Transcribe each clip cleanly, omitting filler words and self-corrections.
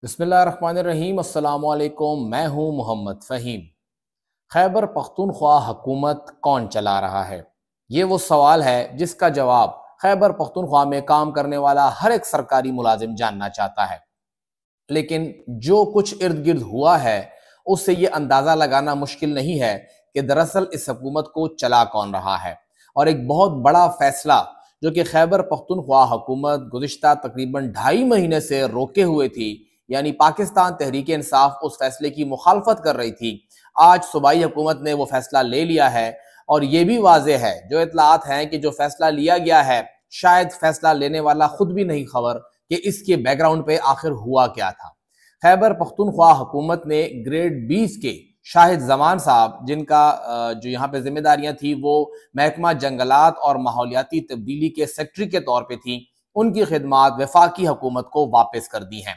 बिस्मिल्लाहिर्रहमानिर्रहीम अस्सलाम वालेकुम। मैं हूं मोहम्मद फ़हीम। खैबर पख्तूनख्वा हुकूमत कौन चला रहा है? ये वो सवाल है जिसका जवाब खैबर पख्तूनख्वा में काम करने वाला हर एक सरकारी मुलाजिम जानना चाहता है। लेकिन जो कुछ इर्द गिर्द हुआ है उससे ये अंदाज़ा लगाना मुश्किल नहीं है कि दरअसल इस हुकूमत को चला कौन रहा है। और एक बहुत बड़ा फैसला जो कि खैबर पख्तूनख्वा हुकूमत गुज़िश्ता तकरीबन 2.5 महीने से रोके हुए थी, यानी पाकिस्तान तहरीक इंसाफ उस फैसले की मुखालफत कर रही थी, आज सूबाई हुकूमत ने वो फैसला ले लिया है। और ये भी वाज़ेह है, जो इतलात हैं, कि जो फैसला लिया गया है शायद फैसला लेने वाला खुद भी नहीं खबर कि इसके बैकग्राउंड पे आखिर हुआ क्या था। खैबर पख्तूनख्वा हुकूमत ने ग्रेड 20 के शाहिद जमान साहब, जिनका जो यहाँ पे जिम्मेदारियां थी वो महकमा जंगलात और माहौलियाती तब्दीली के सेक्रेटरी के तौर पे थी, उनकी खिदमात वफाकी हुकूमत को वापस कर दी हैं।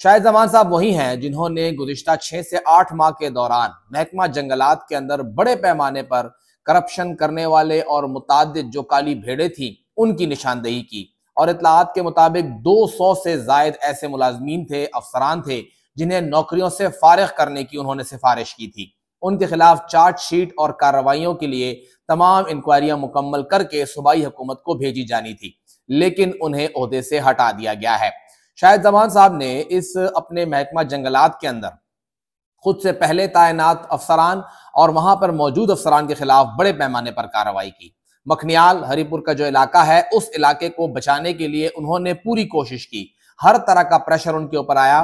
शाहिद जमान साहब वही हैं जिन्होंने गुज़िश्ता 6 से 8 माह के दौरान महकमा जंगलात के अंदर बड़े पैमाने पर करप्शन करने वाले और मुतादिद जो काली भेड़ें थी उनकी निशानदेही की। और इतलात के मुताबिक 200 से जायद ऐसे मुलाजमीन थे, अफसरान थे, जिन्हें नौकरियों से फारिग करने की उन्होंने सिफारिश की थी। उनके खिलाफ चार्जशीट और कार्रवाइयों के लिए तमाम इंक्वायरियां मुकम्मल करके सूबाई हुकूमत को भेजी जानी थी, लेकिन उन्हें ओहदे से हटा दिया गया है। शाहिद जमान साहब ने इस अपने महकमा जंगलात के अंदर खुद से पहले तैनात अफसरान और वहां पर मौजूद अफसरान के खिलाफ बड़े पैमाने पर कार्रवाई की। मखनियाल हरिपुर का जो इलाका है, उस इलाके को बचाने के लिए उन्होंने पूरी कोशिश की। हर तरह का प्रेशर उनके ऊपर आया,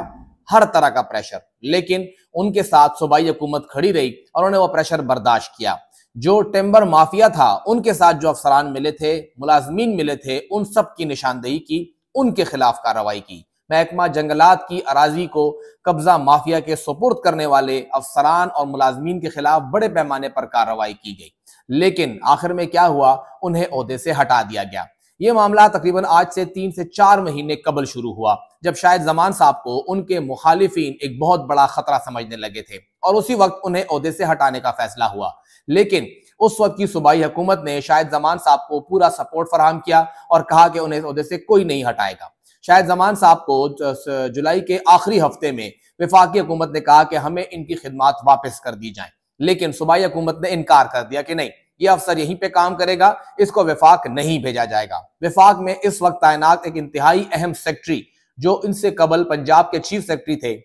हर तरह का प्रेशर, लेकिन उनके साथ सूबाई हुकूमत खड़ी रही और उन्होंने वो प्रेशर बर्दाश्त किया। जो टेम्बर माफिया था, उनके साथ जो अफसरान मिले थे, मुलाजमीन मिले थे, उन सब की निशानदेही की, उनके खिलाफ कार्रवाई की। महकमा जंगलात की अराजी को कब्जा माफिया के सुपुर्द करने वाले अफसरान और मुलाजमीन के खिलाफ बड़े पैमाने पर कार्रवाई की गई, लेकिन आखिर में क्या हुआ, उन्हें ओहदे से हटा दिया गया। ये मामला तकरीबन आज से 3 से 4 महीने कबल शुरू हुआ, जब शाहिद जमान साहब को उनके मुखालिफिन एक बहुत बड़ा खतरा समझने लगे थे और उसी वक्त उन्हें ओहदे से हटाने का फैसला हुआ। लेकिन उस वक्त की सूबाई हुकूमत ने शाहिद जमान साहब को पूरा सपोर्ट फराहम किया और कहा कि उन्हें ओहदे से कोई नहीं हटाएगा। शाहिद जमान साहब को जुलाई के आखिरी हफ्ते में वफाकी हुकूमत ने कहा कि हमें इनकी खिदमात वापस कर दी जाएं, लेकिन सूबाई हुकूमत ने इनकार कर दिया कि नहीं, ये अफसर यहीं पे काम करेगा, इसको वफाक नहीं भेजा जाएगा। वफाक में इस वक्त तैनात एक इंतहाई अहम सेक्रेटरी, जो इनसे कबल पंजाब के चीफ सेक्रेटरी थे,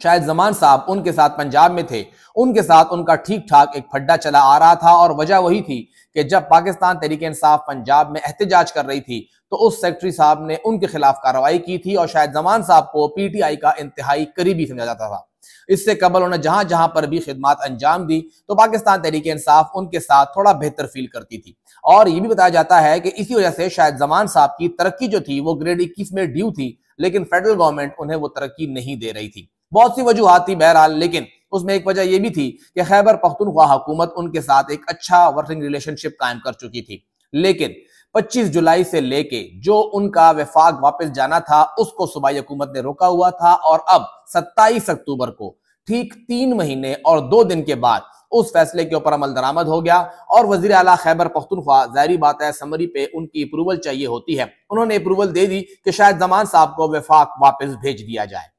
शायद जमान साहब उनके साथ पंजाब में थे, उनके साथ उनका ठीक ठाक एक फड्डा चला आ रहा था। और वजह वही थी कि जब पाकिस्तान तहरीक इंसाफ पंजाब में एहतजाज कर रही थी तो उस सेक्रेटरी साहब ने उनके खिलाफ कार्रवाई की थी और शायद जमान साहब को पीटीआई का इंतहाई करीबी समझा जाता था। इससे कबल उन्होंने जहां जहां पर भी खिदमात अंजाम दी तो पाकिस्तान तहरीक इंसाफ उनके साथ थोड़ा बेहतर फील करती थी। और ये भी बताया जाता है कि इसी वजह से शायद जमान साहब की तरक्की जो थी वो ग्रेड 21 में ड्यू थी, लेकिन फेडरल गवर्नमेंट उन्हें वो तरक्की नहीं दे रही थी। बहुत सी वजूहात थी बहरहाल, लेकिन उसमें एक वजह यह भी थी कि खैबर पख्तूनख्वा हुकूमत उनके साथ एक अच्छा वर्किंग रिलेशनशिप कायम कर चुकी थी। लेकिन 25 जुलाई से लेके जो उनका वफाक वापस जाना था उसको सूबाई हुकूमत ने रोका हुआ था और अब 27 अक्टूबर को ठीक 3 महीने और 2 दिन के बाद उस फैसले के ऊपर अमल दरामद हो गया और वजीर आला खैबर पख्तूनख्वा, जाहिर बात है समरी पे उनकी अप्रूवल चाहिए होती है, उन्होंने अप्रूवल दे दी कि शायद जमान साहब को वफाक वापस भेज दिया जाए।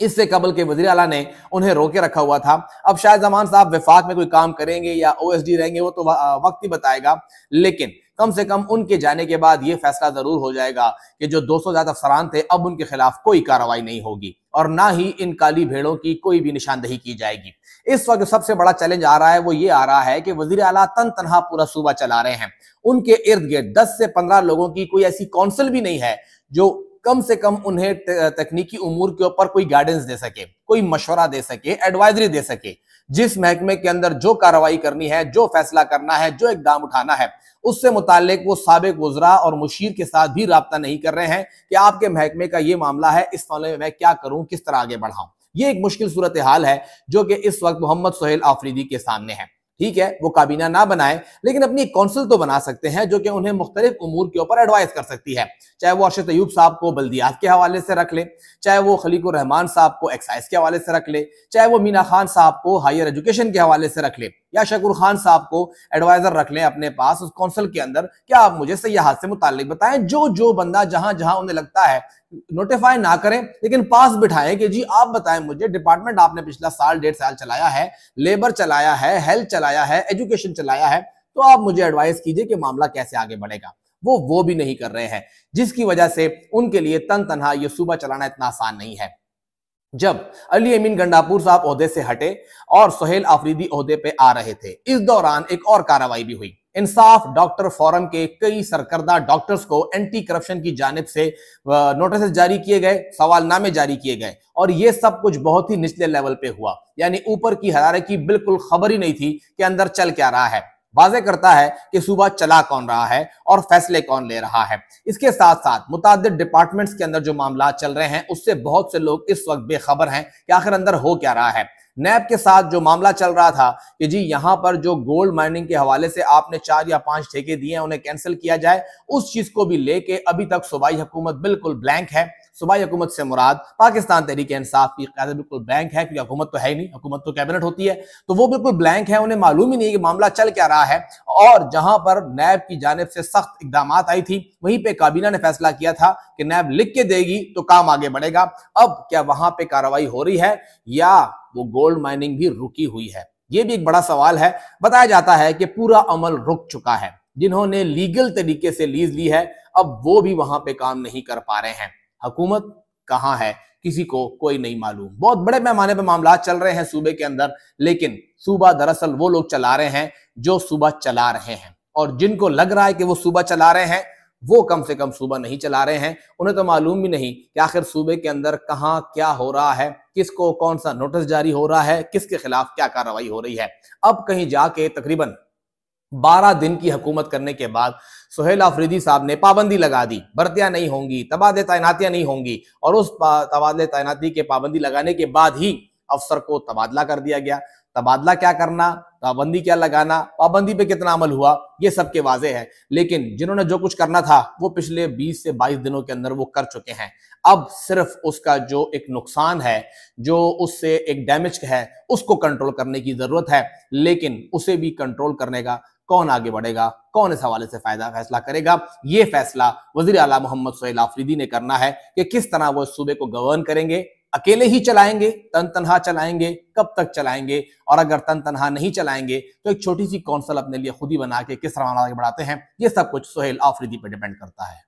इससे कबल के वज़ीर आला ने उन्हें रोके रखा हुआ था। अब शायद जमान साहब वफाक में कोई काम करेंगे या ओएसडी रहेंगे वो तो वक्त ही बताएगा, लेकिन कम से कम उनके जाने के बाद ये फैसला जरूर हो जाएगा कि जो 200 ज्यादा अफसरान थे अब उनके खिलाफ कोई कार्रवाई नहीं होगी और ना ही इन काली भेड़ों की कोई भी निशानदेही की जाएगी। इस वक्त सबसे बड़ा चैलेंज आ रहा है वो ये आ रहा है कि वज़ीर आला तन तनहा पूरा सूबा चला रहे हैं। उनके इर्द गिर्द 10 से 15 लोगों की कोई ऐसी काउंसिल भी नहीं है जो कम से कम उन्हें तकनीकी उमूर के ऊपर कोई गाइडेंस दे सके, कोई मशवरा दे सके, एडवाइजरी दे सके। जिस महकमे के अंदर जो कार्रवाई करनी है, जो फैसला करना है, जो इकदाम उठाना है, उससे मुताल्लिक वो साबिक वज़रा और मुशीर के साथ भी राब्ता नहीं कर रहे हैं कि आपके महकमे का ये मामला है, इस मामले में मैं क्या करूं, किस तरह आगे बढ़ाऊं। ये एक मुश्किल सूरत हाल है जो कि इस वक्त मोहम्मद सोहेल आफरीदी के सामने है। ठीक है, वो काबीना ना बनाए, लेकिन अपनी काउंसिल तो बना सकते हैं जो कि उन्हें मुख्तलिफ उमूर के ऊपर एडवाइस कर सकती है। चाहे वो अरशद अयूब साहब को बल्दियात के हवाले से रख ले, चाहे वो खलीकुर रहमान साहब को एक्साइज के हवाले से रख ले, चाहे वो मीना खान साहब को हायर एजुकेशन के हवाले से रख ले, या शकूर खान साहब को एडवाइजर रख लें अपने पास उस कौंसिल के अंदर, क्या आप मुझे सयाहत से मुताल्लिक बताएं। जो बंदा जहां जहां उन्हें लगता है नोटिफाई ना करें, लेकिन पास बिठाएं कि जी आप बताएं मुझे, डिपार्टमेंट आपने पिछला साल 1.5 साल चलाया है, लेबर चलाया है, हेल्थ चलाया है, एजुकेशन चलाया है, तो आप मुझे एडवाइस कीजिए कि मामला कैसे आगे बढ़ेगा। वो भी नहीं कर रहे हैं, जिसकी वजह से उनके लिए तन तनहा ये सूबा चलाना इतना आसान नहीं है। जब अली अमीन गंडापुर साहब ओहदे से हटे और सुहेल आफरीदी ओहदे पे आ रहे थे, इस दौरान एक और कार्रवाई भी हुई। इंसाफ डॉक्टर फोरम के कई सरकर्दा डॉक्टर्स को एंटी करप्शन की जानिब से नोटिस जारी किए गए, सवालनामे जारी किए गए, और ये सब कुछ बहुत ही निचले लेवल पे हुआ, यानी ऊपर की हरारे की बिल्कुल खबर ही नहीं थी कि अंदर चल क्या रहा है। वाज़ेह करता है कि सूबा चला कौन रहा है और फैसले कौन ले रहा है। इसके साथ साथ मुताद्दिद डिपार्टमेंट्स के अंदर जो मामला चल रहे हैं उससे बहुत से लोग इस वक्त बेखबर हैं कि आखिर अंदर हो क्या रहा है। नैब के साथ जो मामला चल रहा था कि जी यहां पर जो गोल्ड माइनिंग के हवाले से आपने 4 या 5 ठेके दिए हैं उन्हें कैंसिल किया जाए, उस चीज को भी लेके अभी तक सूबाई हुकूमत बिल्कुल ब्लैंक है। सूबाई हुकूमत से मुराद पाकिस्तान तहरीक इंसाफ की क़यादत बिल्कुल ब्लैंक है, क्योंकि हुकूमत तो है ही नहीं, हुकूमत तो कैबिनेट होती है, तो वो बिल्कुल ब्लैंक है, उन्हें मालूम ही नहीं है कि मामला चल क्या रहा है। और जहां पर नैब की जानिब से सख्त इकदाम आई थी, वहीं पे काबीना ने फैसला किया था कि नैब लिख के देगी तो काम आगे बढ़ेगा। अब क्या वहां पे कार्रवाई हो रही है या वो गोल्ड माइनिंग भी रुकी हुई है, ये भी एक बड़ा सवाल है। बताया जाता है कि पूरा अमल रुक चुका है, जिन्होंने लीगल तरीके से लीज ली है अब वो भी वहां पे काम नहीं कर पा रहे हैं। हुकूमत कहां है किसी को कोई नहीं मालूम। बहुत बड़े पैमाने पर मामला चल रहे हैं सूबे के अंदर, लेकिन सूबा दरअसल वो लोग चला रहे हैं जो सूबा चला रहे हैं, और जिनको लग रहा है कि वो सूबा चला रहे हैं वो कम से कम सूबा नहीं चला रहे हैं। उन्हें तो मालूम भी नहीं कि आखिर सूबे के अंदर कहां क्या हो रहा है, किसको कौन सा नोटिस जारी हो रहा है, किसके खिलाफ क्या कार्रवाई हो रही है। अब कहीं जाके तकरीबन 12 दिन की हुकूमत करने के बाद सुहेल आफरीदी साहब ने पाबंदी लगा दी, भर्तियां नहीं होंगी, तबादले तैनातियां नहीं होंगी, और उस तबादले तैनाती के पाबंदी लगाने के बाद ही अफसर को तबादला कर दिया गया। तबादला क्या करना, पाबंदी क्या लगाना, पाबंदी पे कितना अमल हुआ, ये सबके वाजे है। लेकिन जिन्होंने जो कुछ करना था वो पिछले 20 से 22 दिनों के अंदर वो कर चुके हैं। अब सिर्फ उसका जो एक नुकसान है, जो उससे एक डैमेज है, उसको कंट्रोल करने की जरूरत है। लेकिन उसे भी कंट्रोल करने का कौन आगे बढ़ेगा, कौन इस हवाले से फैसला करेगा, ये फैसला वजीर आला मोहम्मद सुहेल आफरीदी ने करना है कि किस तरह वो इस सूबे को गवर्न करेंगे। अकेले ही चलाएंगे, तन तनहा चलाएंगे, कब तक चलाएंगे, और अगर तन तनहा नहीं चलाएंगे तो एक छोटी सी कौंसिल अपने लिए खुद ही बना के किस तरह आगे बढ़ाते हैं, ये सब कुछ सुहेल आफरीदी पर डिपेंड करता है।